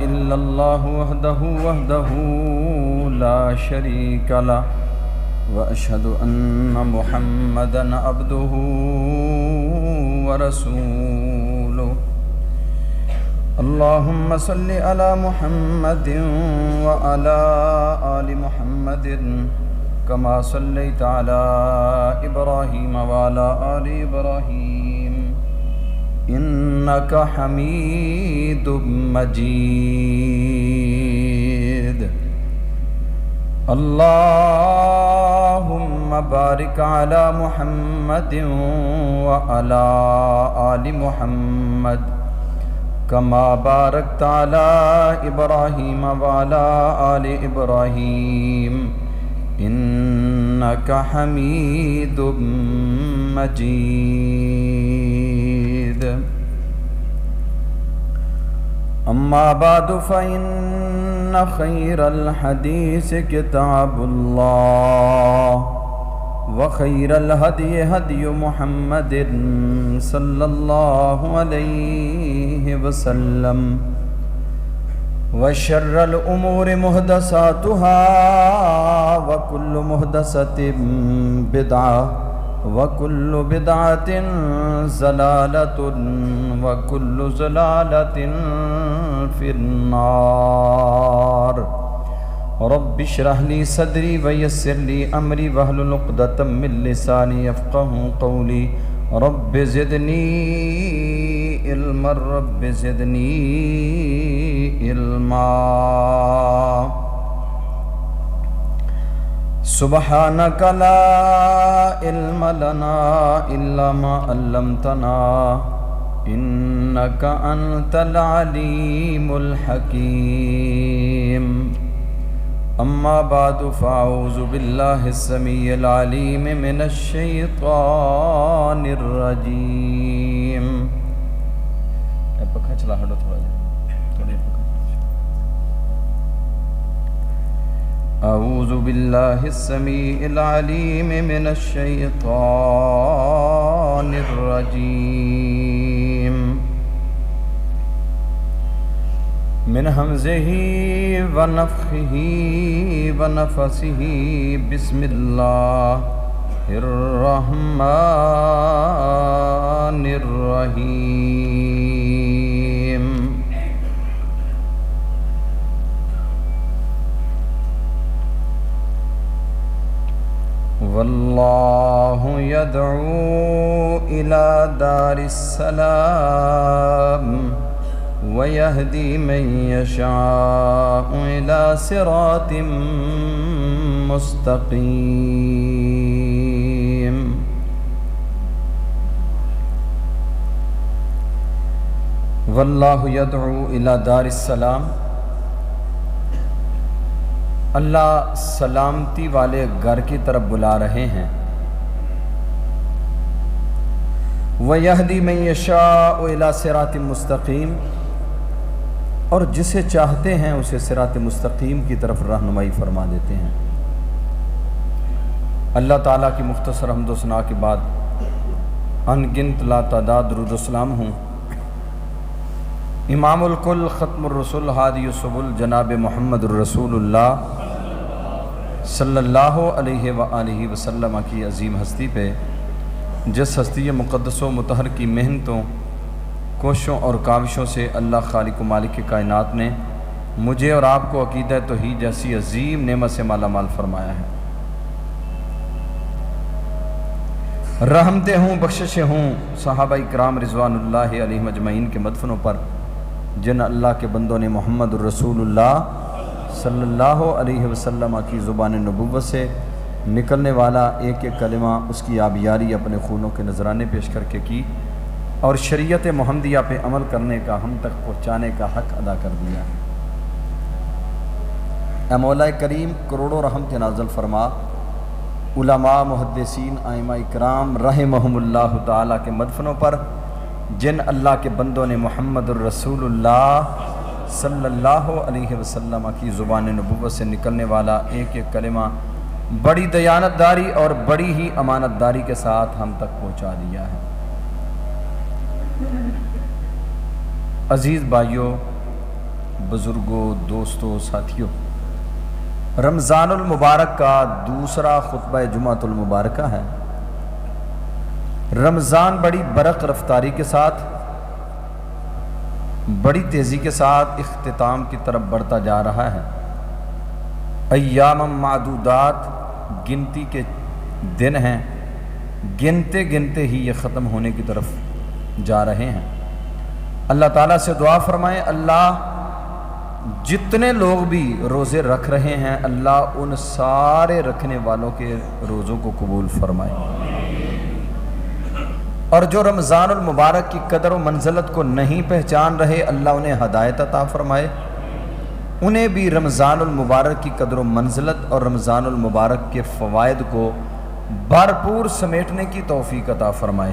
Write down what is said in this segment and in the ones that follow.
إلا الله وحده لا شريك له وأشهد أن محمدا عبده ورسوله اللهم صل على محمد وعلى آل محمد كما صليت على إبراهيم وعلى آل إبراهيم إنك حميد مجيد اللهم بارك على محمد وعلى آل محمد كما باركت على إبراهيم وعلى آل إبراهيم إنك حميد مجيد أما بعد فإن خير الحديث كتاب الله وخير الهدي هدي محمد صلى الله عليه وسلم وشر الأمور محدثاتها وكل محدثة بدعة وكل بدعة ضلالة وكل ضلالة في النار رب اشرح لي صدري ويسر لي أمري واحلل عقدة من لساني يفقهوا قولي رب زدني علما رب زدني علما سبحانك لا علم لنا إلا ما علمتنا إنك أنت العليم الحكيم أما بعد فأعوذ بالله السميع العليم من الشيطان الرجيم أعوذ بالله السميع العليم من الشيطان الرجيم من همزه ونفخه ونفسه بسم الله الرحمن الرحيم والله يدعو إلى دار السلام ويهدي من يشاء إلى صراط مستقيم واللہ يدعو إلى دار السلام، اللہ سلامتی والے گھر کی طرف بلا رہے ہیں۔ وَيَهْدِي مَن يَشَاءُ إِلَى صِرَاطٍ مُسْتَقِيمٍ، اور جسے چاہتے ہیں اسے صراط مستقیم کی طرف رہنمائی فرما دیتے ہیں۔ اللہ تعالیٰ کی مختصر حمد و ثنا کے بعد ان گنت لا تعداد درود و سلام ہوں امام الکل ختم الرسول ہادی السبل جناب محمد الرسول اللہ صلی اللہ علیہ وآلہ وسلم کی عظیم ہستی پہ، جس ہستی مقدس و مطہر کی محنتوں، کوششوں اور کاوشوں سے اللہ خالق و مالک کائنات نے مجھے اور آپ کو عقیدہ توحید جیسی عظیم نعمت سے مالا مال فرمایا ہے۔ رحمتیں ہوں، بخششیں ہوں صحابہ کرام رضوان اللہ علیہم اجمعین کے مدفنوں پر، جن اللہ کے بندوں نے محمد الرسول اللہ صلی اللہ علیہ وسلم کی زبان نبوت سے نکلنے والا ایک ایک کلمہ، اس کی آبیاری اپنے خونوں کے نذرانے پیش کر کے کی، اور شریعت محمدیہ پہ عمل کرنے کا، ہم تک پہنچانے کا حق ادا کر دیا ہے۔ اے مولا کریم، کروڑوں رحمت نازل فرما علماء، محدثین، ائمہ اکرام رحمہم اللہ تعالیٰ کے مدفنوں پر، جن اللہ کے بندوں نے محمد الرسول اللہ صلی اللہ علیہ وسلم کی زبان نبوت سے نکلنے والا ایک ایک کلمہ بڑی دیانتداری اور بڑی ہی امانت داری کے ساتھ ہم تک پہنچا دیا ہے۔ عزیز بھائیوں، بزرگوں، دوستوں، ساتھیوں، رمضان المبارک کا دوسرا خطبہ جمعۃ المبارکہ ہے۔ رمضان بڑی برق رفتاری کے ساتھ، بڑی تیزی کے ساتھ اختتام کی طرف بڑھتا جا رہا ہے۔ ایام معدودات، گنتی کے دن ہیں، گنتے گنتے ہی یہ ختم ہونے کی طرف جا رہے ہیں۔ اللہ تعالیٰ سے دعا فرمائیں، اللہ جتنے لوگ بھی روزے رکھ رہے ہیں، اللہ ان سارے رکھنے والوں کے روزوں کو قبول فرمائے، اور جو رمضان المبارک کی قدر و منزلت کو نہیں پہچان رہے، اللہ انہیں ہدایت عطا فرمائے، انہیں بھی رمضان المبارک کی قدر و منزلت اور رمضان المبارک کے فوائد کو بھرپور سمیٹنے کی توفیق عطا فرمائے۔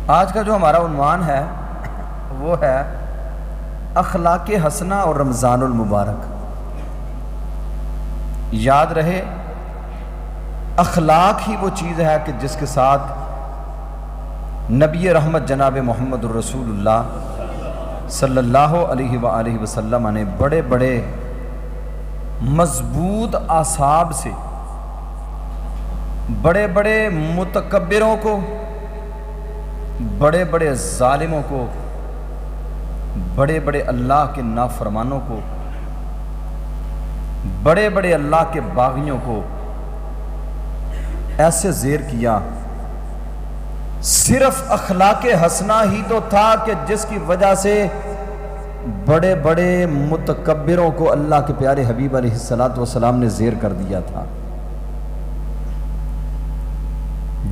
آج کا جو ہمارا عنوان ہے وہ ہے اخلاق حسنہ اور رمضان المبارک۔ یاد رہے، اخلاق ہی وہ چیز ہے کہ جس کے ساتھ نبی رحمت جناب محمد الرسول اللہ صلی اللہ علیہ وآلہ وسلم نے بڑے بڑے مضبوط اعصاب سے بڑے بڑے متکبروں کو، بڑے بڑے ظالموں کو، بڑے بڑے اللہ کے نافرمانوں کو، بڑے بڑے اللہ کے باغیوں کو ایسے زیر کیا۔ صرف اخلاق حسنہ ہی تو تھا کہ جس کی وجہ سے بڑے بڑے متکبروں کو اللہ کے پیارے حبیب علیہ السلام نے زیر کر دیا تھا۔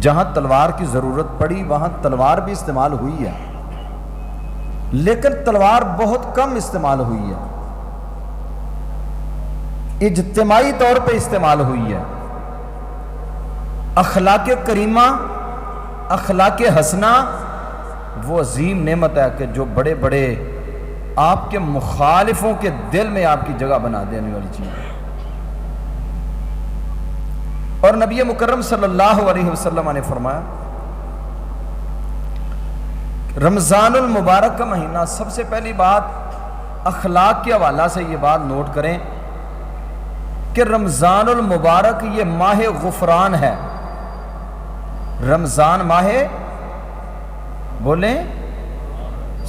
جہاں تلوار کی ضرورت پڑی وہاں تلوار بھی استعمال ہوئی ہے، لیکن تلوار بہت کم استعمال ہوئی ہے، اجتماعی طور پہ استعمال ہوئی ہے۔ اخلاق کریمہ، اخلاق حسنہ وہ عظیم نعمت ہے کہ جو بڑے بڑے آپ کے مخالفوں کے دل میں آپ کی جگہ بنا دینے والی چیز ہے۔ اور نبی مکرم صلی اللہ علیہ وسلم نے فرمایا، رمضان المبارک کا مہینہ، سب سے پہلی بات اخلاق کے حوالہ سے یہ بات نوٹ کریں کہ رمضان المبارک یہ ماہ غفران ہے۔ رمضان ماہ، بولیں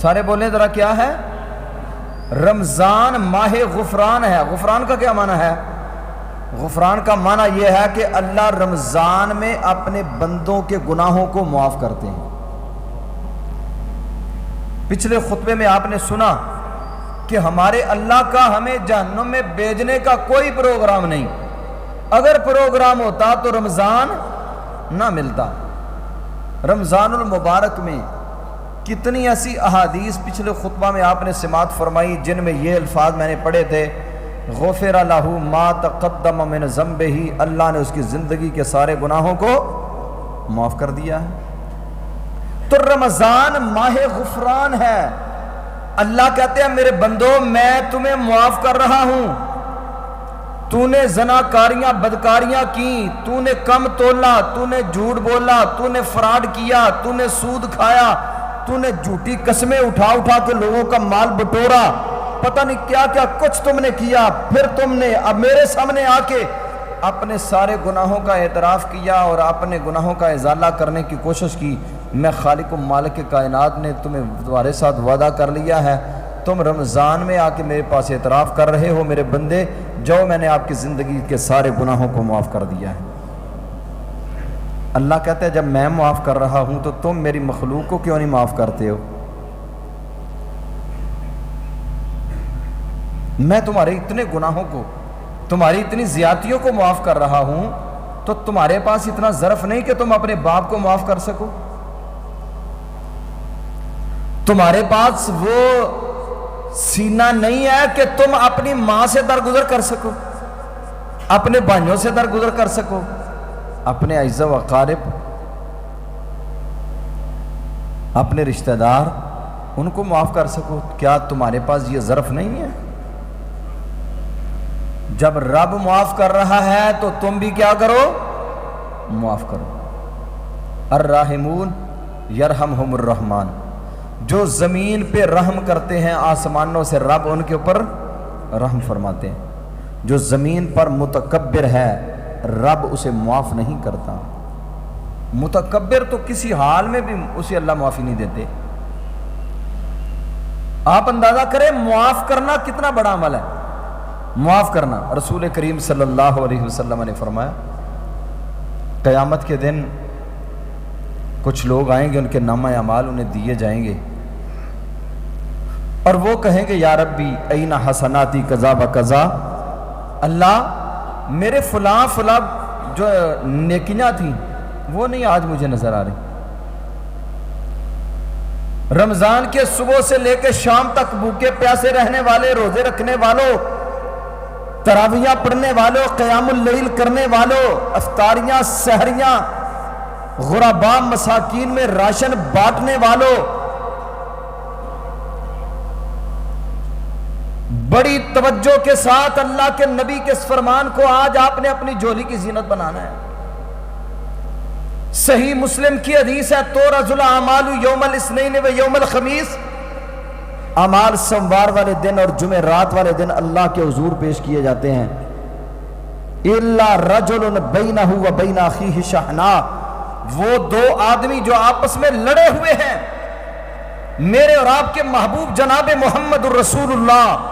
سارے بولیں ذرا، کیا ہے؟ رمضان ماہ غفران ہے۔ غفران کا کیا معنی ہے؟ غفران کا معنی یہ ہے کہ اللہ رمضان میں اپنے بندوں کے گناہوں کو معاف کرتے ہیں۔ پچھلے خطبے میں آپ نے سنا کہ ہمارے اللہ کا ہمیں جہنم میں بھیجنے کا کوئی پروگرام نہیں، اگر پروگرام ہوتا تو رمضان نہ ملتا۔ رمضان المبارک میں کتنی ایسی احادیث پچھلے خطبہ میں آپ نے سماعت فرمائی جن میں یہ الفاظ میں نے پڑھے تھے، غفر لہ ما تقدم من ذنبہ، اللہ نے اس کی زندگی کے سارے گناہوں کو معاف کر دیا ہے۔ تو رمضان ماہ غفران ہے۔ اللہ کہتے ہیں میرے بندو میں تمہیں معاف کر رہا ہوں، تو نے زناکاریاں بدکاریاں کی، تو نے کم تولا، تو نے جھوٹ بولا، تو نے فراڈ کیا، تو نے سود کھایا، تو نے جھوٹی قسمیں اٹھا اٹھا کے لوگوں کا مال بٹورا، پتہ نہیں کیا کیا کچھ تم نے کیا، پھر تم نے اب میرے سامنے آ کے اپنے سارے گناہوں کا اعتراف کیا اور اپنے گناہوں کا ازالہ کرنے کی کوشش کی۔ میں خالق و مالک کائنات نے تمہارے ساتھ وعدہ کر لیا ہے، تم رمضان میں آ کے میرے پاس اعتراف کر رہے ہو، میرے بندے جو میں نے آپ کی زندگی کے سارے گناہوں کو معاف کر دیا ہے۔ اللہ کہتا ہے جب میں معاف کر رہا ہوں تو تم میری مخلوق کو کیوں نہیں معاف کرتے ہو؟ میں تمہارے اتنے گناہوں کو، تمہاری اتنی زیادتیوں کو معاف کر رہا ہوں، تو تمہارے پاس اتنا ظرف نہیں کہ تم اپنے باپ کو معاف کر سکو؟ تمہارے پاس وہ سینہ نہیں ہے کہ تم اپنی ماں سے درگزر کر سکو، اپنے بھائیوں سے درگزر کر سکو، اپنے اعزاء و اقارب، اپنے رشتہ دار، ان کو معاف کر سکو؟ کیا تمہارے پاس یہ ظرف نہیں ہے؟ جب رب معاف کر رہا ہے تو تم بھی کیا کرو؟ معاف کرو۔ الراحمون یرحمہم الرحمن، جو زمین پہ رحم کرتے ہیں آسمانوں سے رب ان کے اوپر رحم فرماتے ہیں. جو زمین پر متکبر ہے رب اسے معاف نہیں کرتا. متکبر تو کسی حال میں بھی اسے اللہ معافی نہیں دیتے. آپ اندازہ کریں معاف کرنا کتنا بڑا عمل ہے. معاف کرنا، رسول کریم صلی اللہ علیہ وسلم نے فرمایا قیامت کے دن کچھ لوگ آئیں گے، ان کے نامہ اعمال انہیں دیے جائیں گے اور وہ کہیں گے یا ربی این حسناتی قضا و قضا، اللہ میرے فلاں فلاں جو نیکیاں تھیں وہ نہیں آج مجھے نظر آ رہی. رمضان کے صبح سے لے کے شام تک بھوکے پیاسے رہنے والے، روزے رکھنے والوں، تراویحاں پڑھنے والوں، قیام اللیل کرنے والوں، افطاریاں سحریاں، غرباء مساکین میں راشن بانٹنے والوں، بڑی توجہ کے ساتھ اللہ کے نبی کے اس فرمان کو آج آپ نے اپنی جھولی کی زینت بنانا ہے. صحیح مسلم کی حدیث ہے تورز الاعمال یوم الاثنین و یوم الخمیس، اعمال سوموار والے دن اور جمعرات والے دن اللہ کے حضور پیش کیے جاتے ہیں. الا رجل بینہ و بین اخیہ شحناء، وہ دو آدمی جو آپس میں لڑے ہوئے ہیں، میرے اور آپ کے محبوب جناب محمد الرسول اللہ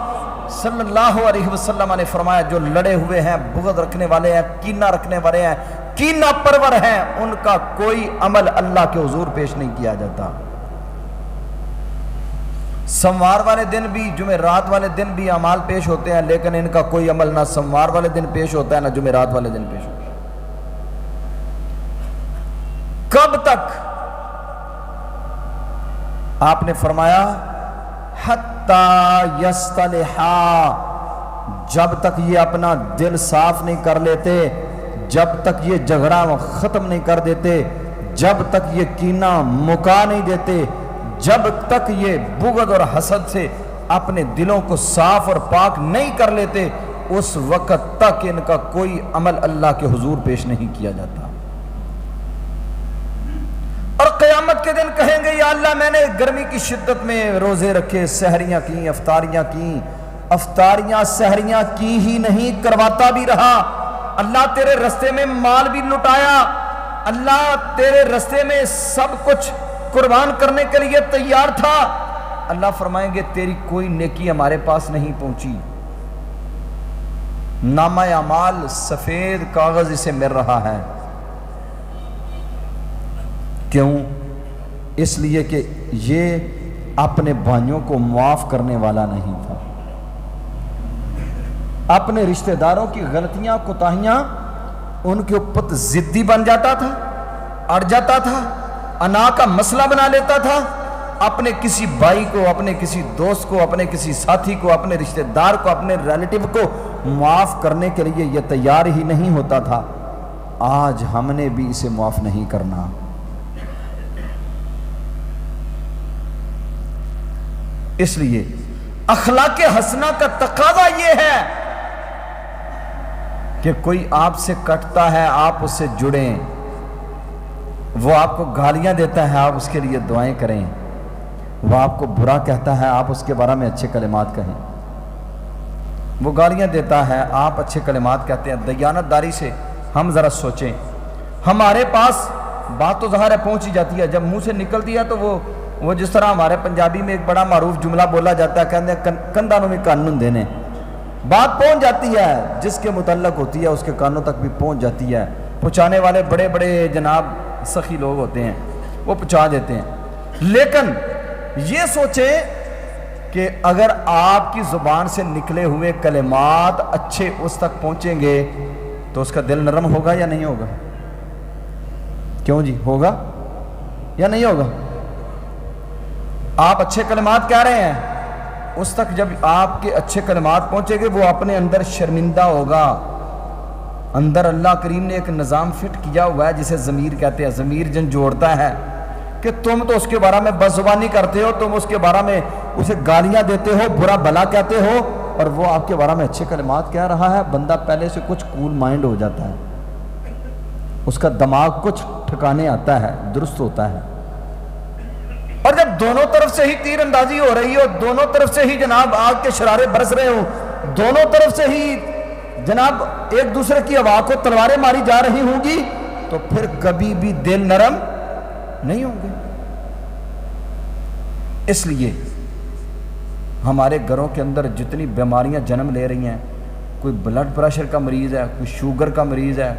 صلی اللہ علیہ وسلم نے فرمایا جو لڑے ہوئے ہیں، بغض رکھنے والے ہیں، کینہ رکھنے والے ہیں، کینہ پرور ہیں، ان کا کوئی عمل اللہ کے حضور پیش نہیں کیا جاتا. سوموار والے دن بھی جمعرات والے دن بھی اعمال پیش ہوتے ہیں، لیکن ان کا کوئی عمل نہ سوموار والے دن پیش ہوتا ہے نہ جمعرات والے دن پیش ہوتا ہے. کب تک؟ آپ نے فرمایا حتی یصطلحا، جب تک یہ اپنا دل صاف نہیں کر لیتے، جب تک یہ جھگڑا ختم نہیں کر دیتے، جب تک یہ کینہ مکا نہیں دیتے، جب تک یہ بغض اور حسد سے اپنے دلوں کو صاف اور پاک نہیں کر لیتے، اس وقت تک ان کا کوئی عمل اللہ کے حضور پیش نہیں کیا جاتا. اور قیامت کے دن کہیں گے یا اللہ میں نے گرمی کی شدت میں روزے رکھے، سحریاں کی، افطاریاں کی، افطاریاں سحریاں کی ہی نہیں کرواتا بھی رہا، اللہ تیرے رستے میں مال بھی لٹایا، اللہ تیرے رستے میں سب کچھ قربان کرنے کے لیے تیار تھا. اللہ فرمائیں گے تیری کوئی نیکی ہمارے پاس نہیں پہنچی. نامہ اعمال سفید کاغذ اسے مل رہا ہے. کیوں؟ اس لیے کہ یہ اپنے بھائیوں کو معاف کرنے والا نہیں تھا. اپنے رشتہ داروں کی غلطیاں کوتاہیاں ان کے اوپر ضدی بن جاتا تھا، اڑ جاتا تھا، انا کا مسئلہ بنا لیتا تھا. اپنے کسی بھائی کو، اپنے کسی دوست کو، اپنے کسی ساتھی کو، اپنے رشتہ دار کو، اپنے ریلیٹیو کو معاف کرنے کے لیے یہ تیار ہی نہیں ہوتا تھا. آج ہم نے بھی اسے معاف نہیں کرنا. اس لیے اخلاق حسنہ کا تقاضا یہ ہے کہ کوئی آپ سے کٹتا ہے آپ اس سے جڑیں، وہ آپ کو گالیاں دیتا ہے آپ اس کے لیے دعائیں کریں، وہ آپ کو برا کہتا ہے آپ اس کے بارے میں اچھے کلمات کہیں، وہ گالیاں دیتا ہے آپ اچھے کلمات کہتے ہیں. دیانت داری سے ہم ذرا سوچیں، ہمارے پاس بات تو ظاہر ہے پہنچ ہی جاتی ہے، جب منہ سے نکلتی ہے تو وہ جس طرح ہمارے پنجابی میں ایک بڑا معروف جملہ بولا جاتا ہے، کہتے ہیں کندھانوں میں قانون دینے، بات پہنچ جاتی ہے، جس کے متعلق ہوتی ہے اس کے کانوں تک بھی پہنچ جاتی ہے. پہنچانے والے بڑے بڑے جناب سخی لوگ ہوتے ہیں، وہ پہنچا دیتے ہیں. لیکن یہ سوچیں کہ اگر آپ کی زبان سے نکلے ہوئے کلمات اچھے اس تک پہنچیں گے تو اس کا دل نرم ہوگا یا نہیں ہوگا؟ کیوں جی، ہوگا یا نہیں ہوگا؟ آپ اچھے کلمات کہہ رہے ہیں، اس تک جب آپ کے اچھے کلمات پہنچے گے وہ اپنے اندر شرمندہ ہوگا. اندر اللہ کریم نے ایک نظام فٹ کیا ہوا ہے جسے ضمیر کہتے ہیں. ضمیر جن جوڑتا ہے کہ تم تو اس کے بارے میں بد زبانی کرتے ہو، تم اس کے بارے میں اسے گالیاں دیتے ہو، برا بھلا کہتے ہو، اور وہ آپ کے بارے میں اچھے کلمات کہہ رہا ہے. بندہ پہلے سے کچھ کول مائنڈ ہو جاتا ہے، اس کا دماغ کچھ ٹھکانے آتا ہے، درست ہوتا ہے. اور جب دونوں طرف سے ہی تیر اندازی ہو رہی ہو، دونوں طرف سے ہی جناب آگ کے شرارے برس رہے ہوں، دونوں طرف سے ہی جناب ایک دوسرے کی ہوا کو تلواریں ماری جا رہی ہوں گی، تو پھر کبھی بھی دل نرم نہیں ہوں گے۔ اس لیے ہمارے گھروں کے اندر جتنی بیماریاں جنم لے رہی ہیں، کوئی بلڈ پریشر کا مریض ہے، کوئی شوگر کا مریض ہے،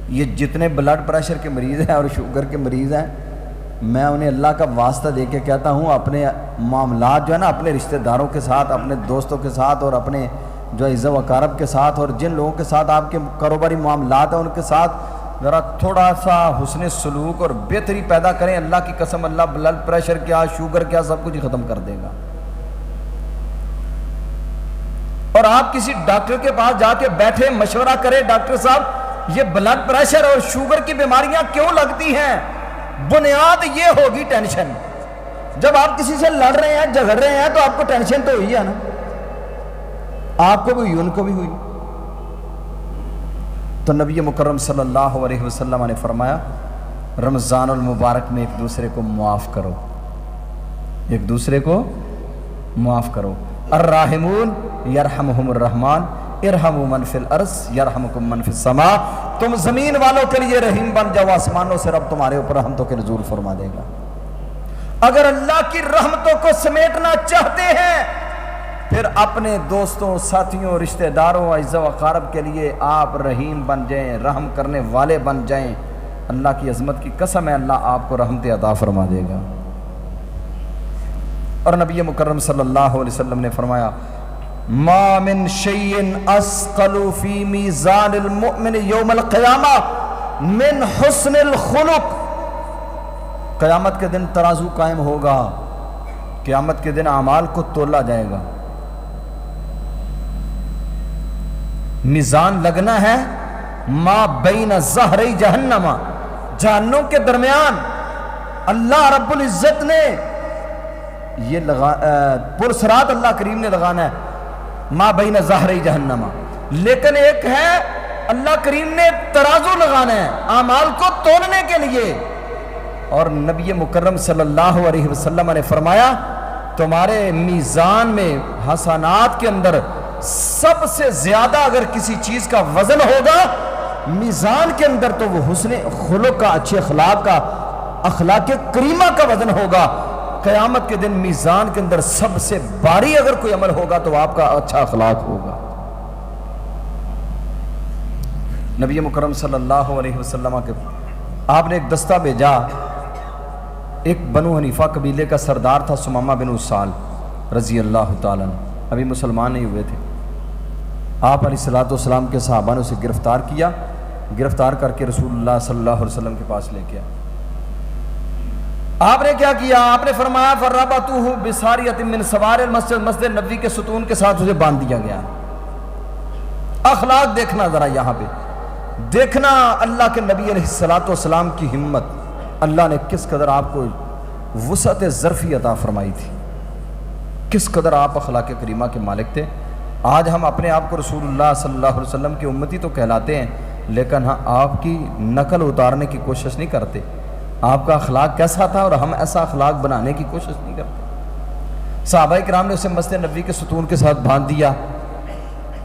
یہ جتنے بلڈ پریشر کے مریض ہیں اور شوگر کے مریض ہیں، میں انہیں اللہ کا واسطہ دے کے کہتا ہوں اپنے معاملات جو ہے نا اپنے رشتہ داروں کے ساتھ، اپنے دوستوں کے ساتھ اور اپنے جو عزت و اقارب کے ساتھ اور جن لوگوں کے ساتھ آپ کے کاروباری معاملات ہیں ان کے ساتھ ذرا تھوڑا سا حسن سلوک اور بہتری پیدا کریں۔ اللہ کی قسم اللہ بلڈ پریشر کیا، شوگر کیا، سب کچھ ختم کر دے گا۔ اور آپ کسی ڈاکٹر کے پاس جا کے بیٹھے مشورہ کریں، ڈاکٹر صاحب یہ بلڈ پریشر اور شوگر کی بیماریاں کیوں لگتی ہیں؟ بنیاد یہ ہوگی ٹینشن۔ جب آپ کسی سے لڑ رہے ہیں، جھگڑ رہے ہیں، تو آپ کو ٹینشن تو ہوئی ہے نا، آپ کو بھی ہوئی، ان کو بھی ہوئی۔ تو نبی مکرم صلی اللہ علیہ وسلم نے فرمایا رمضان المبارک میں ایک دوسرے کو معاف کرو، ایک دوسرے کو معاف کرو۔ الراحمون یرحمہم الرحمن ارحموا من فی الارض یرحمکم من فی السماء، تم زمین والوں کے لیے رحیم بن جاؤ، آسمانوں سے رب تمہارے اوپر رحمتوں کے نزول فرما دے گا۔ اگر اللہ کی رحمتوں کو سمیٹنا چاہتے ہیں پھر اپنے دوستوں، ساتھیوں، رشتہ داروں، عزت و اقارب کے لیے آپ رحیم بن جائیں، رحم کرنے والے بن جائیں۔ اللہ کی عظمت کی قسم ہے اللہ آپ کو رحمت عطا فرما دے گا۔ اور نبی مکرم صلی اللہ علیہ وسلم نے فرمایا ما من شیء اثقل فی میزان المؤمن یوم القیامہ من حسن الخلق، قیامت کے دن ترازو قائم ہوگا، قیامت کے دن اعمال کو تولا جائے گا، میزان لگنا ہے ما بین ظہری جہنم، جہنم کے درمیان اللہ رب العزت نے یہ پرسرات اللہ کریم نے لگانا ہے ما بین ظہری جہنم، لیکن ایک ہے اللہ کریم نے ترازو لگانا ہے اعمال کو تولنے کے لیے۔ اور نبی مکرم صلی اللہ علیہ وسلم نے فرمایا تمہارے میزان میں حسنات کے اندر سب سے زیادہ اگر کسی چیز کا وزن ہوگا میزان کے اندر تو وہ حسن خلق کا، اچھے اخلاق کا، اخلاق کریمہ کا وزن ہوگا۔ قیامت کے دن میزان کے اندر سب سے بھاری اگر کوئی عمل ہوگا تو آپ کا اچھا اخلاق ہوگا۔ نبی مکرم صلی اللہ علیہ وسلم کے آپ نے ایک دستہ بھیجا، ایک بنو حنیفہ قبیلے کا سردار تھا سمامہ بن اسال رضی اللہ تعالیٰ عنہ، ابھی مسلمان نہیں ہوئے تھے۔ آپ علیہ الصلوۃ والسلام کے صحابہ نے اسے گرفتار کیا، گرفتار کر کے رسول اللہ صلی اللہ علیہ وسلم کے پاس لے کے آئے۔ آپ نے کیا کیا؟ آپ نے فرمایا فربطوہ بساریۃ من سوار المسجد، مسجد نبوی کے ستون کے ساتھ اسے باندھ دیا گیا۔ اخلاق دیکھنا ذرا یہاں پہ، دیکھنا اللہ کے نبی علیہ الصلوۃ والسلام کی ہمت، اللہ نے کس قدر آپ کو وسعت ظرفی عطا فرمائی تھی، کس قدر آپ اخلاق کریمہ کے مالک تھے۔ آج ہم اپنے آپ کو رسول اللہ صلی اللہ علیہ وسلم کی امتی تو کہلاتے ہیں، لیکن ہاں آپ کی نقل اتارنے کی کوشش نہیں کرتے۔ آپ کا اخلاق کیسا تھا اور ہم ایسا اخلاق بنانے کی کوشش نہیں کرتے۔ صحابہ کرام نے اسے مسجد نبوی کے ستون کے ساتھ باندھ دیا۔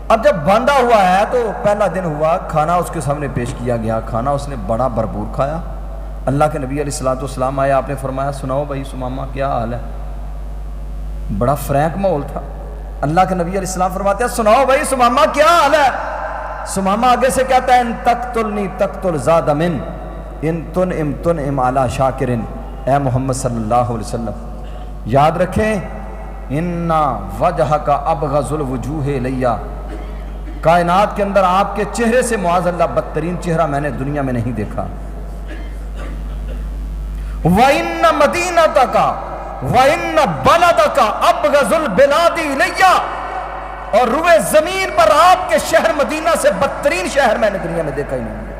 اب جب باندھا ہوا ہے تو پہلا دن ہوا، کھانا اس کے سامنے پیش کیا گیا، کھانا اس نے بڑا بھرپور کھایا۔ اللہ کے نبی علیہ الصلوۃ والسلام آئے، آپ نے فرمایا سناؤ بھائی سمامہ کیا حال ہے؟ بڑا فرینک ماحول تھا۔ اللہ کے نبی علیہ السلام فرماتے ہیں سناؤ بھائی سمامہ کیا حال ہے؟ سمامہ آگے سے کہتا ہے ان تقتلنی تقتل زاد من ان تنعم تنعم علی شاکر، اے محمد صلی اللہ علیہ وسلم یاد رکھیں ان وجہک ابغض الوجوہ الیہ، کائنات کے اندر آپ کے چہرے سے معاذ اللہ بدترین چہرہ میں نے دنیا میں نہیں دیکھا۔ وَإِنَّ مَدِينَتَكَ وَإِنَّ بَلَدَكَ أَبْغَضُ الْبِلَادِ إِلَيَّ، اور روئے زمین پر آپ کے شہر مدینہ سے بدترین شہر میں نے دنیا میں دیکھا ہی نہیں۔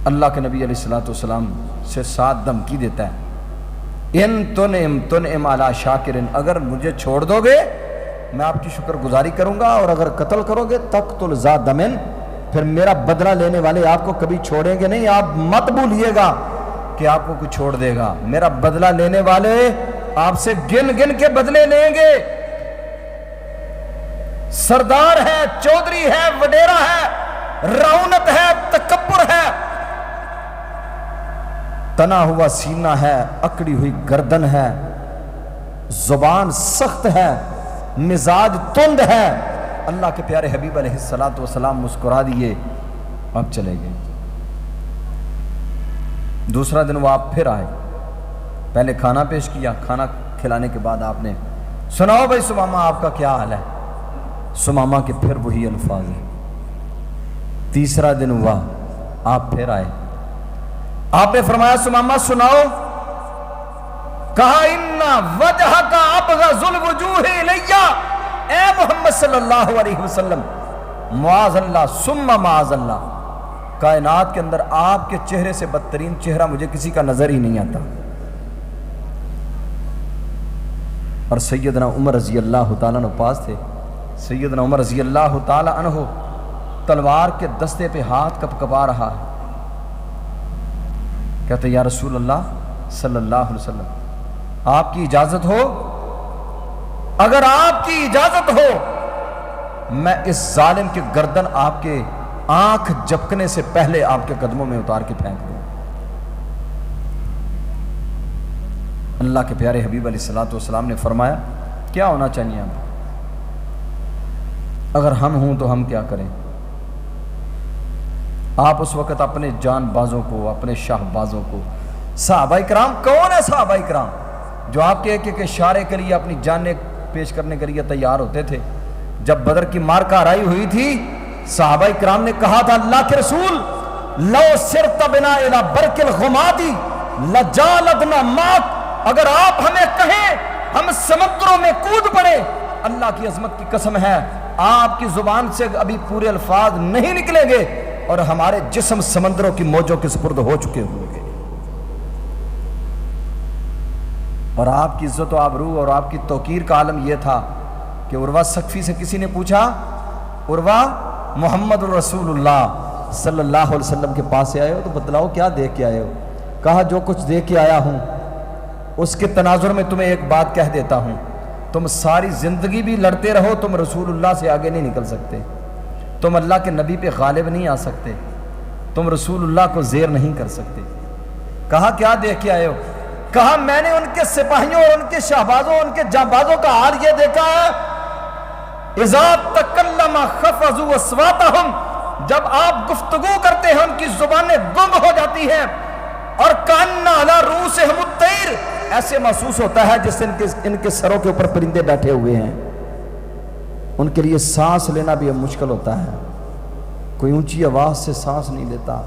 اللہ کے نبی علیہ الصلوۃ والسلام سے ساتھ دھمکی دیتا ہے ان تنعم تنعم علی شاکر، اگر مجھے چھوڑ دو گے میں آپ کی شکر گزاری کروں گا، اور اگر قتل کرو گے تقتل ذا دم، پھر میرا بدلہ لینے والے آپ کو کبھی چھوڑیں گے نہیں۔ آپ مت بھولیے گا کہ آپ کو کوئی چھوڑ دے گا. میرا بدلہ لینے والے آپ سے گن گن کے بدلے لیں گے. سردار ہے, چودھری ہے, وڈیرا ہے, رعونت ہے, تکبر ہے, تنا ہوا سینہ ہے, اکڑی ہوئی گردن ہے, زبان سخت ہے, مزاج تند ہے. اللہ کے پیارے حبیب علیہ الصلوۃ والسلام مسکرا دیے, اب چلے گئے. دوسرا دن وہ آپ پھر آئے, پہلے کھانا پیش کیا, کھانا کھلانے کے بعد آپ نے سناؤ بھائی سمامہ آپ کا کیا حال ہے. سمامہ کے پھر وہی الفاظ ہیں. تیسرا دن ہوا, آپ پھر آئے, آپ نے فرمایا سمامہ سناؤ. کہا اِنَّا وَجْهَكَ أَبْغَضُ الْوُجُوهِ إِلَيَّ, اے محمد صلی اللہ علیہ وسلم, معاذ اللہ ثم معاذ اللہ, کائنات کے اندر آپ کے چہرے سے بدترین چہرہ مجھے کسی کا نظر ہی نہیں آتا. اور سیدنا عمر رضی اللہ تعالیٰ عنہ پاس تھے. سیدنا عمر رضی اللہ تعالیٰ عنہ تلوار کے دستے پہ ہاتھ کپ کپا رہا ہے. کہتے یا رسول اللہ صلی اللہ علیہ وسلم آپ کی اجازت ہو, اگر آپ کی اجازت ہو میں اس ظالم کی گردن آپ کے آنکھ جھپکنے سے پہلے آپ کے قدموں میں اتار کے پھینک دوں. اللہ کے پیارے حبیب علیہ الصلوۃ والسلام نے فرمایا کیا ہونا چاہیے ہم, اگر ہم ہوں تو ہم کیا کریں. آپ اس وقت اپنے جان بازوں کو, اپنے شاہ بازوں کو, صحابہ کرام کون ہے صحابہ کرام جو آپ کے ایک ایک اشارے کے لیے اپنی جانیں پیش کرنے کے لیے تیار ہوتے تھے. جب بدر کی مارکہ آرائی ہوئی تھی صحابہ کرام نے کہا تھا اللہ کے رسول لو سرت بنا الی برق الغماد لجالدنا معک, اگر آپ ہمیں کہیں ہم سمندروں میں کود پڑے, اللہ کی عظمت کی قسم ہے آپ کی زبان سے ابھی پورے الفاظ نہیں نکلیں گے اور ہمارے جسم سمندروں کی موجوں کے سپرد ہو چکے ہوں گے. اور آپ کی عزت و آبرو اور آپ کی توقیر کا عالم یہ تھا کہ عروہ ثقفی سے کسی نے پوچھا, عروہ محمد الرسول اللہ صلی اللہ علیہ وسلم کے پاس سے آئے ہو تو بتلاؤ کیا دیکھ کے آئے ہو. کہا جو کچھ دیکھ کے آیا ہوں اس کے تناظر میں تمہیں ایک بات کہہ دیتا ہوں, تم ساری زندگی بھی لڑتے رہو تم رسول اللہ سے آگے نہیں نکل سکتے, تم اللہ کے نبی پہ غالب نہیں آ سکتے, تم رسول اللہ کو زیر نہیں کر سکتے. کہا کیا دیکھ کے آئے ہو. کہا میں نے ان کے سپاہیوں اور ان کے شہبازوں, ان کے جانبازوں کا حال یہ دیکھا ہے اذا تکلم خفضوا اصواتهم, جب آپ گفتگو کرتے ہیں ان کی زبانیں گنگ ہو جاتی ہیں, اور کأن علی رؤوسهم الطیر, ایسے محسوس ہوتا ہے جس سے ان کے سروں کے اوپر پرندے بیٹھے ہوئے ہیں. ان کے لیے سانس لینا بھی مشکل ہوتا ہے, کوئی اونچی آواز سے سانس نہیں لیتا,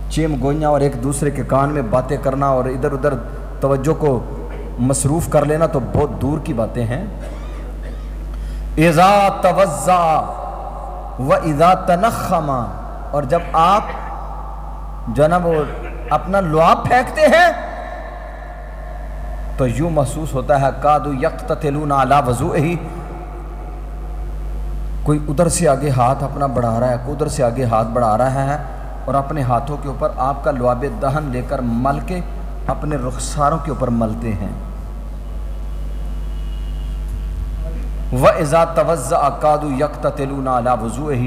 چیم گوئیاں اور ایک دوسرے کے کان میں باتیں کرنا اور ادھر ادھر توجہ کو مصروف کر لینا تو بہت دور کی باتیں ہیں. اذا توضا و اذا تنخم, اور جب آپ جو نا وہ اپنا لعاب پھینکتے ہیں تو یوں محسوس ہوتا ہے کادو یقتتلون علی وضوئہ, کوئی ادھر سے آگے ہاتھ اپنا بڑھا رہا ہے, کوئی ادھر سے آگے ہاتھ بڑھا رہا ہے, اور اپنے ہاتھوں کے اوپر آپ کا لعاب دہن لے کر مل کے اپنے رخساروں کے اوپر ملتے ہیں. وَإِذَا تَوَضَّأَ كَادُوا يَقْتَتِلُونَ عَلَى وُضُوئِهِ,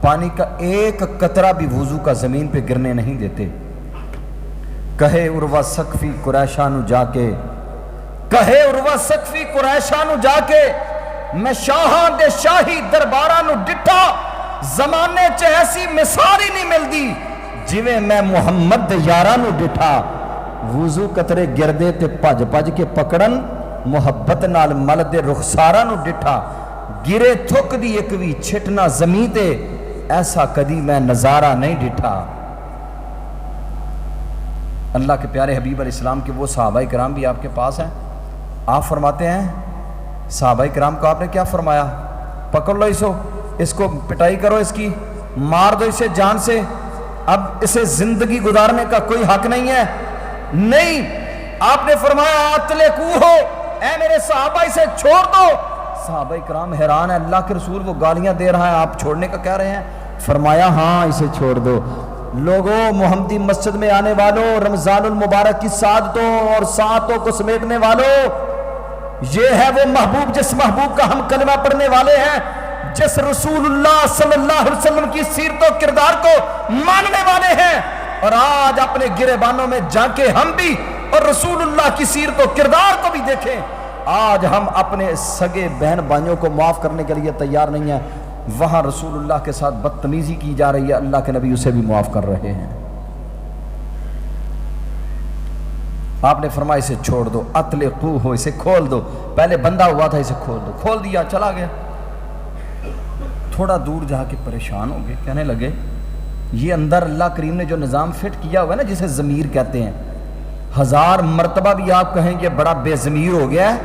پانی کا ایک قطرہ بھی وضو کا زمین پہ گرنے نہیں دیتے. کہے عروہ ثقفی قریشانو جا کے, کہے عروہ ثقفی قریشانو جا کے, میں شاہاں دے شاہی دربارانو ڈٹھا, زمانے چ ایسی مثال ہی نہیں ملتی جویں میں محمد دے یارانو ڈٹھا. وضو قطرے گردے تے پج پج کے پکڑن, محبت نال مل دے رخساراں نو ڈٹھا. گرے تھک دی ایک وی چھٹنا زمین تے, ایسا کدی میں نظارہ نہیں ڈٹھا. اللہ کے پیارے حبیب علیہ السلام کے وہ صحابہ کرام بھی آپ کے پاس ہیں. آپ فرماتے ہیں صحابہ کرام کو آپ نے کیا فرمایا, پکڑ لو اس کو پٹائی کرو, اس کی مار دو اسے جان سے, اب اسے زندگی گزارنے کا کوئی حق نہیں ہے. نہیں, آپ نے فرمایا اطلقوہ, اے میرے صحابہ اسے چھوڑ دو. صحابہ کرام حیران ہے, اللہ کے رسول وہ گالیاں دے رہا ہے آپ چھوڑنے کا کہہ رہے ہیں. فرمایا ہاں اسے چھوڑ دو. لوگوں محمدی مسجد میں آنے والوں، رمضان المبارک کی سعادتوں اور ساعتوں کو سمیٹنے والوں، یہ ہے وہ محبوب جس محبوب کا ہم کلمہ پڑھنے والے ہیں، جس رسول اللہ صلی اللہ علیہ وسلم کی سیرت و کردار کو ماننے والے ہیں۔ اور آج اپنے گریبانوں میں جھانکے ہم بھی اور رسول اللہ کی سیرت و کردار کو بھی دیکھیں۔ آج ہم اپنے سگے بہن بھائیوں کو معاف کرنے کے لیے تیار نہیں ہیں، وہاں رسول اللہ کے ساتھ بدتمیزی کی جا رہی ہے، اللہ کے نبی اسے بھی معاف کر رہے ہیں۔ آپ نے فرمایا اسے چھوڑ دو، اطلقوہ، اسے کھول دو۔ پہلے بندہ ہوا تھا، اسے کھول دو، کھول دیا، چلا گیا۔ تھوڑا دور جا کے پریشان ہو گئے، کہنے لگے یہ اندر اللہ کریم نے جو نظام فٹ کیا ہوا ہے نا، جسے ضمیر کہتے ہیں، 1000 مرتبہ بھی آپ کہیں کہ بڑا بے ضمیر ہو گیا ہے،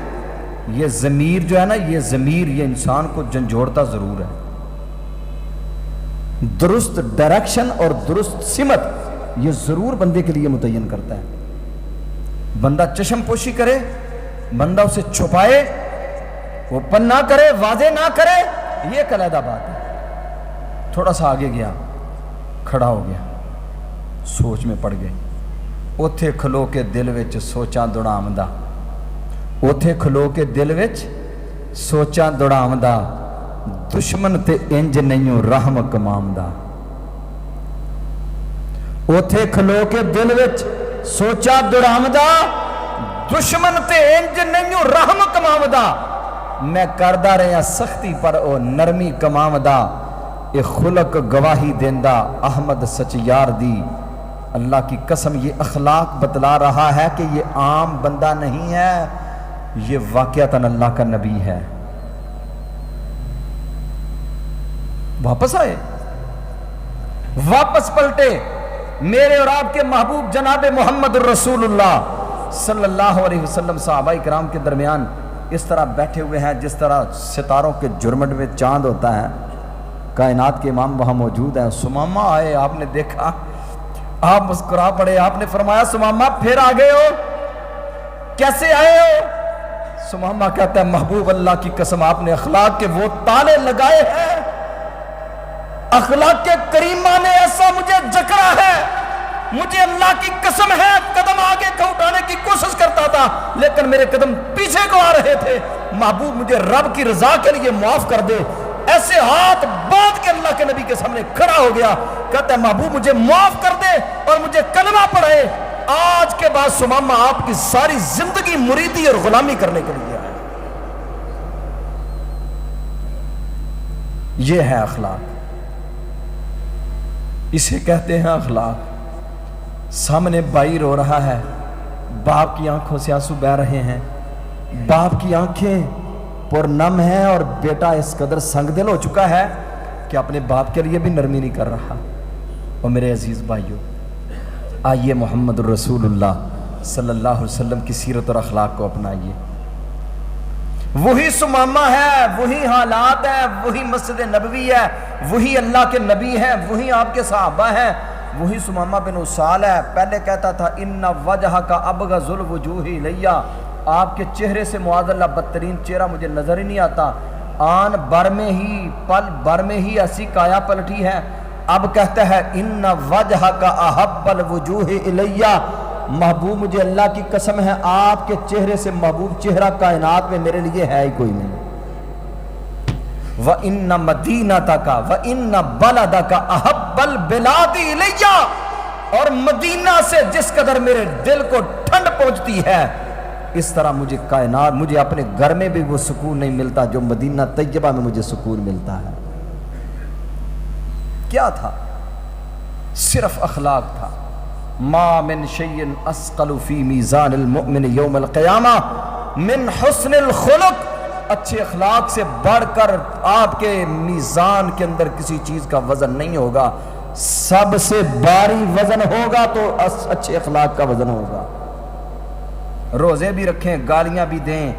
یہ ضمیر جو ہے نا، یہ ضمیر یہ انسان کو جھنجھوڑتا ضرور ہے۔ درست ڈائریکشن اور درست سمت یہ ضرور بندے کے لیے متعین کرتا ہے۔ بندہ چشم پوشی کرے، بندہ اسے چھپائے، اوپن نہ کرے، واضح نہ کرے، یہ ایک علیحدہ بات ہے۔ تھوڑا سا آگے گیا، کھڑا ہو گیا، سوچ میں پڑ گئے۔ اوتھے کھلو کے دل وچ سوچاں دوڑامدا، اوتھے کھلو کے دل وچ سوچاں دوڑامدا، دشمن تے انج نہیں رحم کمامدا۔ اوتھے کھلو کے دل وچ سوچا دوڑامدا، دشمن تے انج نہیں رحم کمامدا۔ میں کردہ رہا سختی پر او نرمی کمامدا، اے خلق گواہی دیندہ احمد سچ یار دی۔ اللہ کی قسم یہ اخلاق بتلا رہا ہے کہ یہ عام بندہ نہیں ہے، یہ واقعتاً اللہ کا نبی ہے۔ واپس آئے، واپس پلٹے، میرے اور آپ کے محبوب جناب محمد الرسول اللہ صلی اللہ علیہ وسلم صحابہ کرام کے درمیان اس طرح بیٹھے ہوئے ہیں جس طرح ستاروں کے جھرمٹ میں چاند ہوتا ہے۔ کائنات کے امام وہاں موجود ہیں۔ سمامہ آئے، آپ نے دیکھا، آپ مسکرا پڑے، آپ نے فرمایا سمامہ پھر آ گئے ہو، کیسے آئے ہو؟ سمامہ کہتا ہے محبوب اللہ کی قسم آپ نے اخلاق کے وہ تالے لگائے ہیں، اخلاق کے کریمہ نے ایسا مجھے جکڑا ہے، مجھے اللہ کی قسم ہے قدم آگے کا اٹھانے کی کوشش کرتا تھا لیکن میرے قدم پیچھے کو آ رہے تھے۔ محبوب مجھے رب کی رضا کے لیے معاف کر دے۔ ایسے ہاتھ باندھ کے اللہ کے نبی کے سامنے کھڑا ہو گیا، کہتا ہے محبوب مجھے معاف کر دے اور مجھے کلمہ پڑھائے۔ آج کے بعد سمامہ آپ کی ساری زندگی مریدی اور غلامی کرنے کے لیے ہے۔ یہ ہے اخلاق، اسے کہتے ہیں اخلاق۔ سامنے بھائی رو رہا ہے، باپ کی آنکھوں سے آنسو بہہ رہے ہیں، باپ کی آنکھیں پرنم ہیں اور بیٹا اس قدر سنگ دل ہو چکا ہے کہ اپنے باپ کے لیے بھی نرمی نہیں کر رہا۔ اور میرے عزیز بھائیوں، آئیے محمد الرسول اللہ صلی اللہ علیہ وسلم کی سیرت اور اخلاق کو اپنائیے۔ وہی سمامہ ہے، وہی حالات ہے، وہی مسجد نبوی ہے، وہی اللہ کے نبی ہیں، وہی آپ کے صحابہ ہیں، وہی سمامہ بن اسال ہے۔ پہلے کہتا تھا ان وجہ کا ابغض الوجوہ الیہ، آپ کے چہرے سے معاذ اللہ بدترین چہرہ مجھے نظر ہی نہیں آتا۔ آن بر میں ہی پل بر میں ہی ایسی کایا پلٹی ہے۔ اب کہتا ہے ان وجہ کا احب الوجوہ الیہ، محبوب مجھے اللہ کی قسم ہے آپ کے چہرے سے محبوب چہرہ کائنات میں میرے لیے ہے ہی کوئی نہیں۔ وَإِنَّ مَدِينَتَكَ وَإِنَّ بَلَدَكَ أَحَبَّ الْبِلَادِ إِلَيَّ، اور مدینہ سے جس قدر میرے دل کو ٹھنڈ پہنچتی ہے اس طرح مجھے کائنات، مجھے اپنے گھر میں بھی وہ سکون نہیں ملتا جو مدینہ طیبہ میں مجھے سکون ملتا ہے۔ کیا تھا؟ صرف اخلاق تھا۔ ما من شیء اسقل فی میزان المؤمن یوم القیامہ من حسن الخلق، اچھے اخلاق سے بڑھ کر آپ کے میزان کے اندر کسی چیز کا وزن نہیں ہوگا۔ سب سے بھاری وزن ہوگا تو اچھے اخلاق کا وزن ہوگا۔ روزے بھی رکھیں، گالیاں بھی دیں،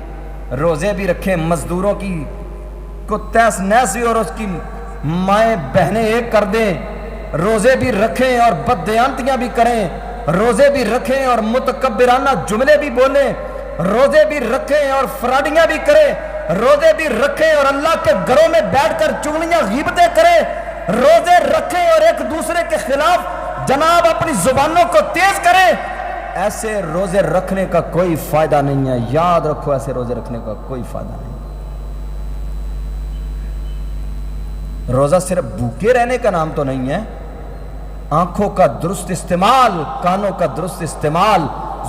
روزے بھی رکھیں، مزدوروں کی کو تیس نیس بھی اور اس کی مائیں بہنیں ایک کر دیں، روزے بھی رکھیں اور بددیانتیاں بھی کریں، روزے بھی رکھیں اور متکبرانہ جملے بھی بولیں، روزے بھی رکھیں اور فراڈیاں بھی کریں، روزے بھی رکھیں اور اللہ کے گھروں میں بیٹھ کر چغلیاں غیبتیں کریں، روزے رکھیں اور ایک دوسرے کے خلاف جناب اپنی زبانوں کو تیز کریں، ایسے روزے رکھنے کا کوئی فائدہ نہیں ہے. یاد رکھو ایسے روزے رکھنے کا کوئی فائدہ نہیں. روزہ صرف بھوکے رہنے کا نام تو نہیں ہے. آنکھوں کا درست استعمال، کانوں کا درست استعمال،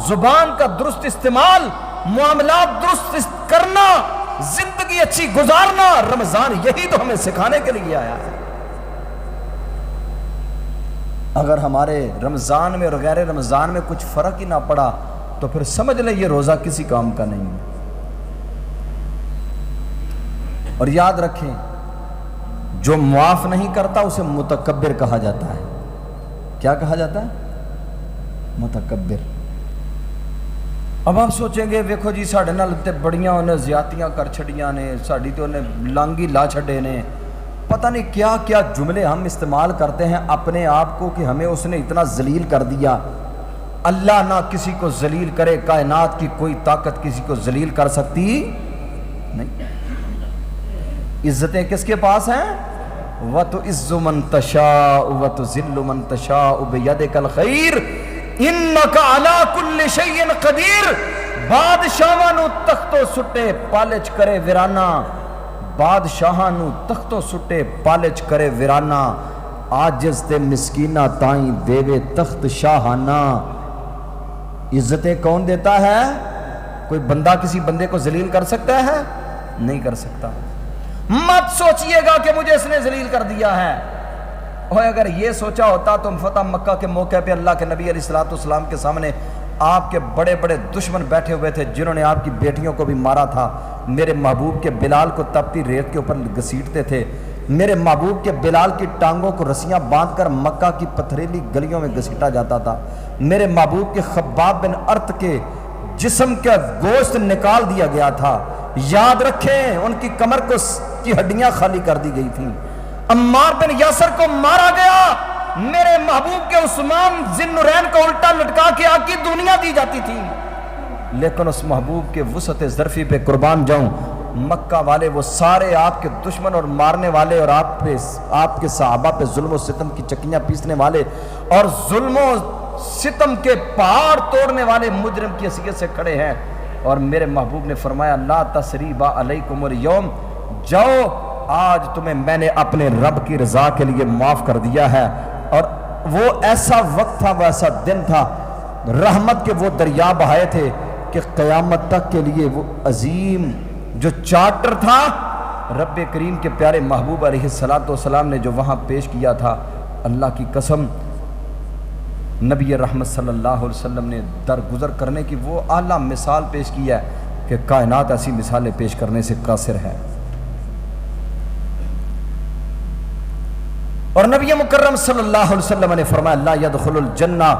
زبان کا درست استعمال، معاملات درست کرنا، زندگی اچھی گزارنا، رمضان یہی تو ہمیں سکھانے کے لیے آیا ہے. اگر ہمارے رمضان میں اور غیر رمضان میں کچھ فرق ہی نہ پڑا تو پھر سمجھ لیں یہ روزہ کسی کام کا نہیں ہے. اور یاد رکھیں جو معاف نہیں کرتا اسے متکبر کہا جاتا ہے. کیا کہا جاتا ہے؟ متکبر. اب آپ سوچیں گے ویکھو جی ساڑھے نال تے بڑیاں انہیں زیادتیاں کر چھڑیاں نے، ساڑھی تو انہیں لانگی لا چھڑے نے، پتہ نہیں کیا کیا جملے ہم استعمال کرتے ہیں اپنے آپ کو کہ ہمیں اس نے اتنا ذلیل کر دیا. اللہ نہ کسی کو ذلیل کرے، کائنات کی کوئی طاقت کسی کو ذلیل کر سکتی نہیں. عزتیں کس کے پاس ہیں؟ وَتُعِزُّ مَن تَشَاءُ وَتُذِلُّ مَن تَشَاءُ بِيَدِكَ الْخَيْرُ اِنَّكَ عَلَىٰ كُلِّ شَيْءٍ قَدِيرٌ. بادشاہاں نو تختو سٹے پالچ کرے ویرانہ، بادشاہاں نو تختو سٹے پالچ کرے ویرانہ، عاجز تے مسکینہ تائیں دیوے تخت شاہانہ. عزتیں کون دیتا ہے؟ کوئی بندہ کسی بندے کو ذلیل کر سکتا ہے؟ نہیں کر سکتا. مت سوچئے گا کہ مجھے اس نے ذلیل کر دیا ہے. اور اگر یہ سوچا ہوتا تو فتح مکہ کے موقع پہ اللہ کے نبی علیہ السلام کے سامنے آپ کے بڑے بڑے دشمن بیٹھے ہوئے تھے جنہوں نے آپ کی بیٹیوں کو بھی مارا تھا. میرے محبوب کے بلال کو تپتی ریت کے اوپر گھسیٹتے تھے. میرے محبوب کے بلال کی ٹانگوں کو رسیاں باندھ کر مکہ کی پتھریلی گلیوں میں گھسیٹا جاتا تھا. میرے محبوب کے خباب بن ارت کے جسم کا گوشت نکال دیا گیا تھا. یاد رکھیں ان کی کمر کی ہڈیاں خالی کر دی گئی تھیں. عمار بن یاسر کو مارا گیا. میرے محبوب کے عثمان ذی النورین کو الٹا لٹکا کے آگ کی دنیا دی جاتی تھی. لیکن اس محبوب کے وسعت ظرفی پہ قربان جاؤں، مکہ والے وہ سارے آپ کے دشمن اور مارنے والے اور آپ کے صحابہ پہ ظلم و ستم کی چکیاں پیسنے والے اور ظلم و ستم کے پہاڑ توڑنے والے مجرم کی حیثیت سے کھڑے ہیں. اور میرے محبوب نے فرمایا لا تثریب علیکم اليوم، جاؤ آج تمہیں میں نے اپنے رب کی رضا کے لیے معاف کر دیا ہے. اور وہ ایسا وقت تھا، وہ ایسا دن تھا، رحمت کے وہ دریا بہائے تھے کہ قیامت تک کے لیے وہ عظیم جو چارٹر تھا رب کریم کے پیارے محبوب علیہ السلام نے جو وہاں پیش کیا تھا، اللہ کی قسم نبی رحمت صلی اللہ علیہ وسلم نے درگزر کرنے کی وہ اعلیٰ مثال پیش کی ہے کہ کائنات ایسی مثالیں پیش کرنے سے قاصر ہے. اور نبی مکرم صلی اللہ علیہ وسلم نے فرمایا لا يدخل الجنہ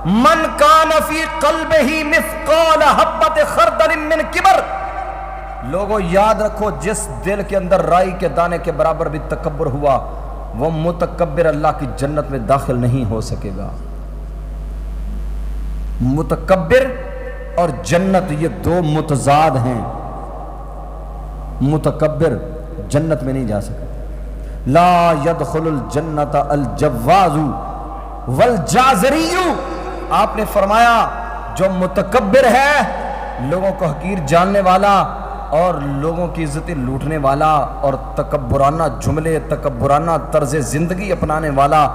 من کان فی قلبہ مثقال حبۃ خردل من کبر. لوگوں یاد رکھو جس دل کے اندر رائی کے دانے کے برابر بھی تکبر ہوا وہ متکبر اللہ کی جنت میں داخل نہیں ہو سکے گا. متکبر اور جنت یہ دو متضاد ہیں. متکبر جنت میں نہیں جا سکتا. لا يدخل الجنت الجواز والجازری. آپ نے فرمایا جو متکبر ہے، لوگوں کو حقیر جاننے والا اور لوگوں کی عزتیں لوٹنے والا اور تکبرانہ جملے، تکبرانہ طرز زندگی اپنانے والا،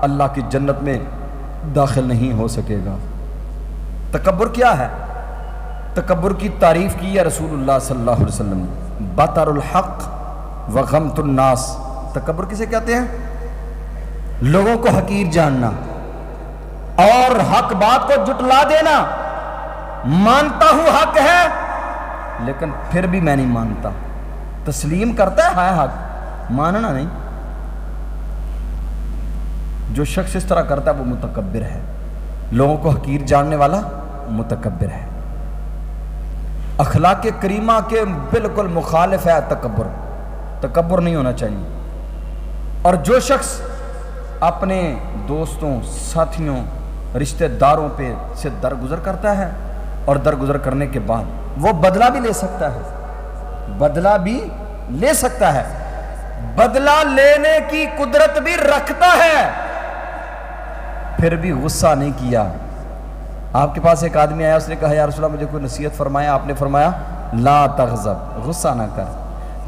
اللہ کی جنت میں داخل نہیں ہو سکے گا. تکبر کیا ہے؟ تکبر کی تعریف کی ہے رسول اللہ صلی اللہ علیہ وسلم نے، بطر الحق وغمت الناس. تکبر کسے کہتے ہیں؟ لوگوں کو حقیر جاننا اور حق بات کو جھٹلا دینا. مانتا ہوں حق ہے لیکن پھر بھی میں نہیں مانتا. تسلیم کرتا ہے حق، ماننا نہیں. جو شخص اس طرح کرتا ہے وہ متکبر ہے. لوگوں کو حقیر جاننے والا متکبر ہے. اخلاق کریمہ کے بالکل مخالف ہے تکبر. تکبر نہیں ہونا چاہیے. اور جو شخص اپنے دوستوں، ساتھیوں، رشتہ داروں پہ سے درگزر کرتا ہے اور درگزر کرنے کے بعد وہ بدلہ بھی لے سکتا ہے، بدلہ بھی لے سکتا ہے، بدلہ لینے کی قدرت بھی رکھتا ہے. پھر بھی غصہ نہیں کیا. آپ کے پاس ایک آدمی آیا, اس نے کہا یا رسول اللہ مجھے کوئی نصیحت فرمایا. آپ نے فرمایا لا تغضب, غصہ نہ کر.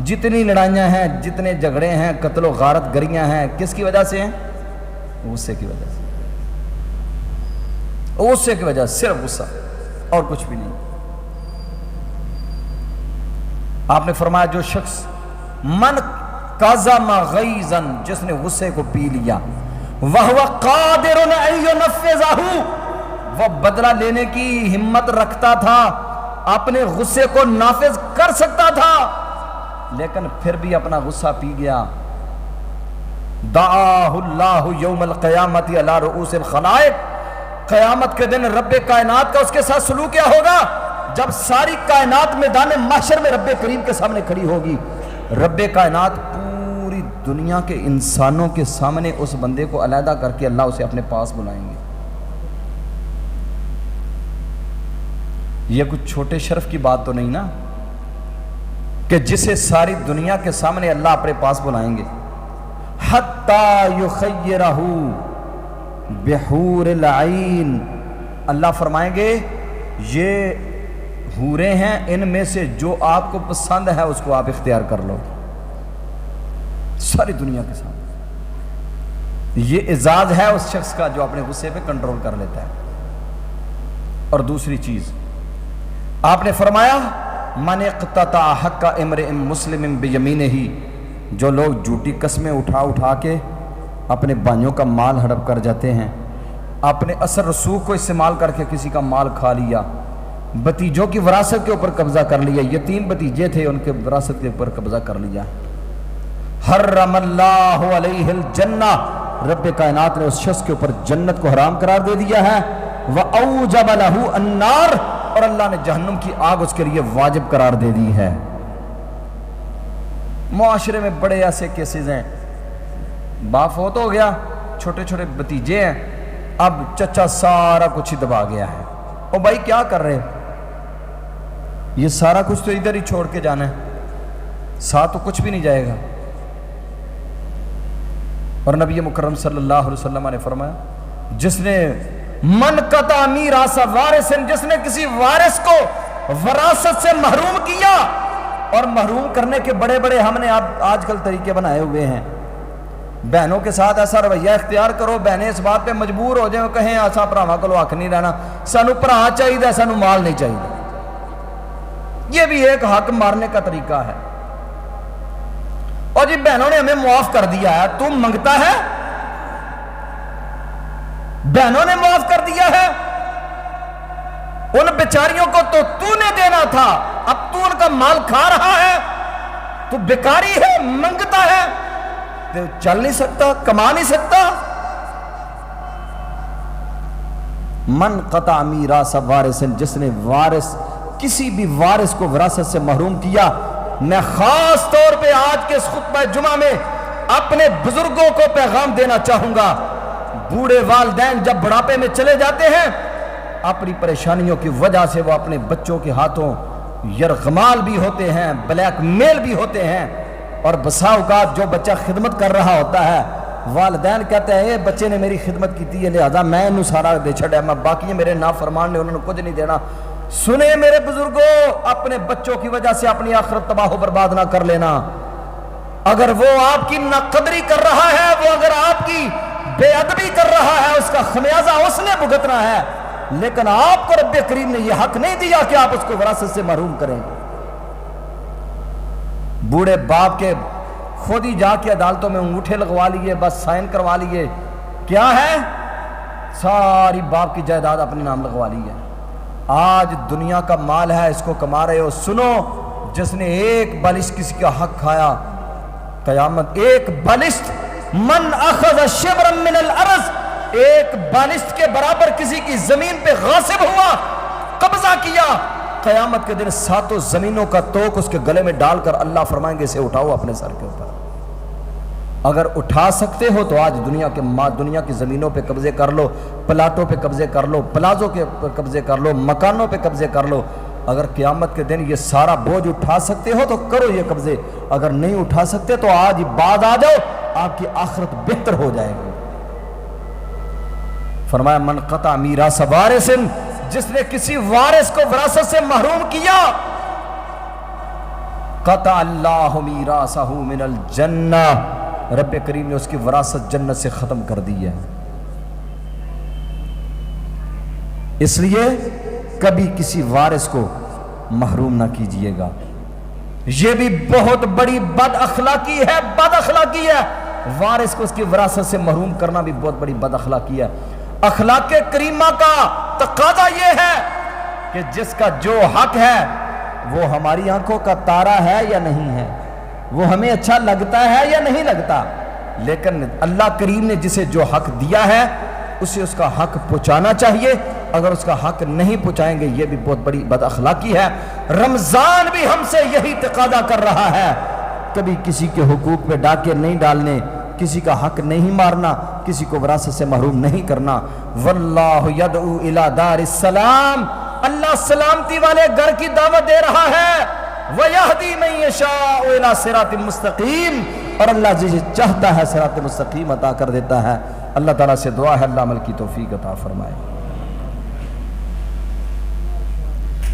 جتنی لڑائیاں ہیں, جتنے جھگڑے ہیں, قتل و غارت گریاں ہیں, کس کی وجہ سے ہیں؟ غصے کی وجہ سے. غصے کی وجہ سے, صرف غصہ اور کچھ بھی نہیں. آپ نے فرمایا جو شخص من قَزَمَ غَيْظًا, جس نے غصے کو پی لیا, وَهُوَ قَادِرٌ أَن يُنَفِّذَهُ, وہ بدلہ لینے کی ہمت رکھتا تھا, اپنے غصے کو نافذ کر سکتا تھا, لیکن پھر بھی اپنا غصہ پی گیا. دعاہ اللہ یوم القیامت علی رؤوس الخلائق, قیامت کے دن رب کائنات کا اس کے ساتھ سلوک کیا ہوگا؟ جب ساری کائنات میدان محشر میں رب کریم کے سامنے کھڑی ہوگی, رب کائنات پوری دنیا کے انسانوں کے سامنے اس بندے کو علیحدہ کر کے اللہ اسے اپنے پاس بلائیں گے. یہ کچھ چھوٹے شرف کی بات تو نہیں نا, کہ جسے ساری دنیا کے سامنے اللہ اپنے پاس بلائیں گے. حتی یخیرہ بحور العین, اللہ فرمائیں گے یہ حوریں ہیں, ان میں سے جو آپ کو پسند ہے اس کو آپ اختیار کر لو. ساری دنیا کے سامنے. یہ اعزاز ہے اس شخص کا جو اپنے غصے پہ کنٹرول کر لیتا ہے. اور دوسری چیز آپ نے فرمایا من اقتطع حق امرئ مسلم بیمینہ, جو لوگ جھوٹی قسمیں اٹھا کے اپنے بھائیوں کا مال ہڑپ کر جاتے ہیں, اپنے اثر رسوخ کو استعمال کر کے کسی کا مال کھا لیا, بتیجوں کی وراثت کے اوپر قبضہ کر لیا, یہ 3 بتیجے تھے ان کے وراثت کے اوپر قبضہ کر لیا. حرم اللہ علیہ الجنہ, رب کائنات نے اس شخص کے اوپر جنت کو حرام قرار دے دیا ہے. وَأَوْجَبَ لَهُ النَّارِ, اور اللہ نے جہنم کی آگ اس کے لیے واجب قرار دے دی ہے. معاشرے میں بڑے ایسے کیسز ہیں, باپ فوت ہو گیا, چھوٹے چھوٹے بتیجے ہیں, اب چچا سارا کچھ ہی دبا گیا ہے. او بھائی کیا کر رہے, یہ سارا کچھ تو ادھر ہی چھوڑ کے جانا ہے, ساتھ تو کچھ بھی نہیں جائے گا. اور نبی مکرم صلی اللہ علیہ وسلم نے فرمایا جس نے من قطع میراث وارث, جس نے کسی وارث کو وراثت سے محروم کیا, اور محروم کرنے کے بڑے بڑے ہم نے آج کل طریقے بنائے ہوئے ہیں. بہنوں کے ساتھ ایسا رویہ اختیار کرو, بہنیں اس بات پہ مجبور ہو جائیں, کہیں ایسا بھراواں کولو حق نہیں رہنا, سانو بھرا چاہیے, سانو مال نہیں چاہیے. یہ بھی ایک حق مارنے کا طریقہ ہے. اور جی بہنوں نے ہمیں معاف کر دیا ہے, تم منگتا ہے, بہنوں نے معاف کر دیا ہے, ان بیچاریوں کو تو نے دینا تھا, اب تو ان کا مال کھا رہا ہے, تو بیکاری ہے, منگتا ہے, تو چل نہیں سکتا, کما نہیں سکتا. من قطع میراث وارث, جس نے وارث کسی بھی وارث کو وراثت سے محروم کیا. میں خاص طور پہ آج کے اس خطبہ جمعہ میں اپنے بزرگوں کو پیغام دینا چاہوں گا. بوڑھے والدین جب بڑھاپے میں چلے جاتے ہیں, اپنی پریشانیوں کی وجہ سے وہ اپنے بچوں کے ہاتھوں یرغمال بھی ہوتے ہیں, بلیک میل بھی ہوتے ہیں. اور بسا اوقات جو بچہ خدمت کر رہا ہوتا ہے, والدین کہتے ہیں اے بچے نے میری خدمت کی ہے, لہذا میں انہوں سارا دے چھڑیا, میں باقی میرے نافرمان نے انہوں نے کچھ نہیں دینا. سنیں میرے بزرگوں, اپنے بچوں کی وجہ سے اپنی آخرت تباہ و برباد نہ کر لینا. اگر وہ آپ کی ناقدری کر رہا ہے, وہ اگر آپ کی بے ادبی کر رہا ہے, اس کا خمیازہ اس نے بھگتنا ہے, لیکن آپ کو رب کریم نے یہ حق نہیں دیا کہ آپ اس کو وراثت سے محروم کریں. بوڑھے باپ کے خود ہی جا کے عدالتوں میں انگوٹھے لگوا لیے, بس سائن کروا لیے, کیا ہے, ساری باپ کی جائیداد اپنے نام لگوا لی ہے. آج دنیا کا مال ہے, اس کو کما رہے ہو. سنو, جس نے ایک بالشت کسی کا حق کھایا, قیامت ایک بالشت, من اخذ شبرا من الارض, ایک بالشت کے برابر کسی کی زمین پہ غاصب ہوا, قبضہ کیا, قیامت کے دن 7 زمینوں کا توق اس کے گلے میں ڈال کر اللہ فرمائیں گے اسے اٹھاؤ اپنے سر کے اوپر. اگر اٹھا سکتے ہو تو آج دنیا کی زمینوں پہ قبضے کر لو, پلاٹوں پہ قبضے کر لو, پلازوں کے قبضے کر لو, مکانوں پہ قبضے کر لو. اگر قیامت کے دن یہ سارا بوجھ اٹھا سکتے ہو تو کرو یہ قبضے, اگر نہیں اٹھا سکتے تو آج بعد آ جاؤ, آپ کی آخرت بہتر ہو جائے گی. فرمایا من قطع میراث وارث، جس نے کسی وارث کو وراثت سے محروم کیا، قطع اللہ میراثہ من الجنہ، رب کریم نے اس کی وراثت جنت سے ختم کر دی ہے۔ اس لیے کبھی کسی وارث کو محروم نہ کیجئے گا، یہ بھی بہت بڑی بد اخلاقی ہے، وارث کو اس کی وراثت سے محروم کرنا بھی بہت بڑی بد اخلاقی ہے۔ اخلاق کریمہ کا تقاضا یہ ہے کہ جس کا جو حق ہے وہ ہماری آنکھوں کا تارا ہے یا نہیں ہے، وہ ہمیں اچھا لگتا ہے یا نہیں لگتا، لیکن اللہ کریم نے جسے جو حق دیا ہے اسے اس کا حق پہنچانا چاہیے۔ اگر اس کا حق نہیں پہنچائیں گے یہ بھی بہت بڑی بد اخلاقی ہے۔ رمضان بھی ہم سے یہی تقاضا کر رہا ہے، کبھی کسی کے حقوق پہ ڈاکے نہیں ڈالنے، کسی کا حق نہیں مارنا، کسی کو وراثت سے محروم نہیں کرنا۔ واللہ یدعو الی دار السلام، اللہ سلامتی والے گھر کی دعوت دے رہا ہے۔ وَيَهْدِي مَن يَشَاءُ إِلَى صِرَاطٍ مُسْتَقِيمٍ، اور اللہ جسے چاہتا ہے صراط مستقیم عطا کر دیتا ہے۔ اللہ تعالیٰ سے دعا ہے اللہ عمل کی توفیق عطا فرمائے۔